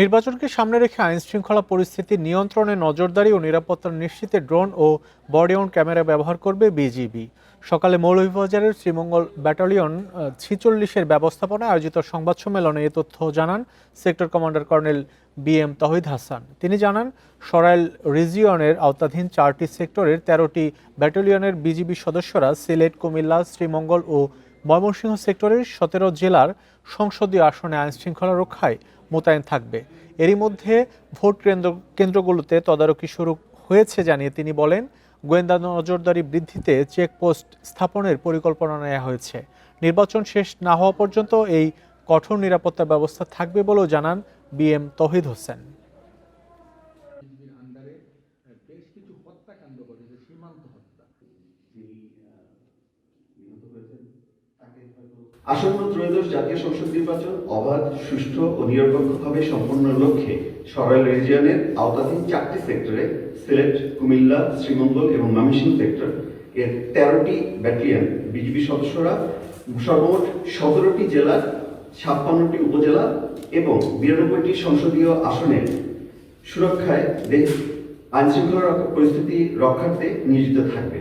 নির্বাচনকে সামনে রেখে আইনশৃঙ্খলা পরিস্থিতি নিয়ন্ত্রণে নজরদারি ও নিরাপত্তা নিশ্চিতে ড্রোন ও বডি অন ক্যামেরা ব্যবহার করবে বিজিবি। সকালে মৌলভীবাজারের শ্রীমঙ্গল ব্যাটালিয়ন ৪৬-এর ব্যবস্থাপনায় আয়োজিত সংবাদ সম্মেলনে এ তথ্য জানান সেক্টর কমান্ডার কর্নেল BM তৌহিদ হাসান। তিনি জানান, সরাইল রিজিয়নের আওতাধীন 4টি সেক্টরের 13টি ব্যাটালিয়নের বিজিবি সদস্যরা সিলেট, কুমিল্লা, শ্রীমঙ্গল ও ময়মনসিংহ সেক্টরের 17 জেলার সংসদীয় আসনে আইনশৃঙ্খলা রক্ষায় মোতায়েন থাকবে। এরই মধ্যে ভোট কেন্দ্রগুলোতে তদারকি শুরু হয়েছে জানিয়ে তিনি বলেন, গোয়েন্দা নজরদারি বৃদ্ধিতে চেকপোস্ট স্থাপনের পরিকল্পনা নেওয়া হয়েছে। নির্বাচন শেষ না হওয়া পর্যন্ত এই কঠোর নিরাপত্তা ব্যবস্থা থাকবে বলেও জানান BM তৌহিদ হোসেন। আসন্ন ত্রয়োদশ জাতীয় সংসদ নির্বাচন অবাধ, সুষ্ঠু ও নিরপেক্ষভাবে সম্পন্নের লক্ষ্যে সরাইল রিজিয়নের আওতাধীন 4টি সেক্টরে সিলেট, কুমিল্লা, শ্রীমঙ্গল এবং ময়মনসিংহ সেক্টর এর 13টি ব্যাটালিয়ন বিজিবি সদস্যরা সর্বমোট 17টি জেলার 56টি উপজেলা এবং 92টি সংসদীয় আসনের সুরক্ষায় আইনশৃঙ্খলা পরিস্থিতি রক্ষার্থে নিয়োজিত থাকবে।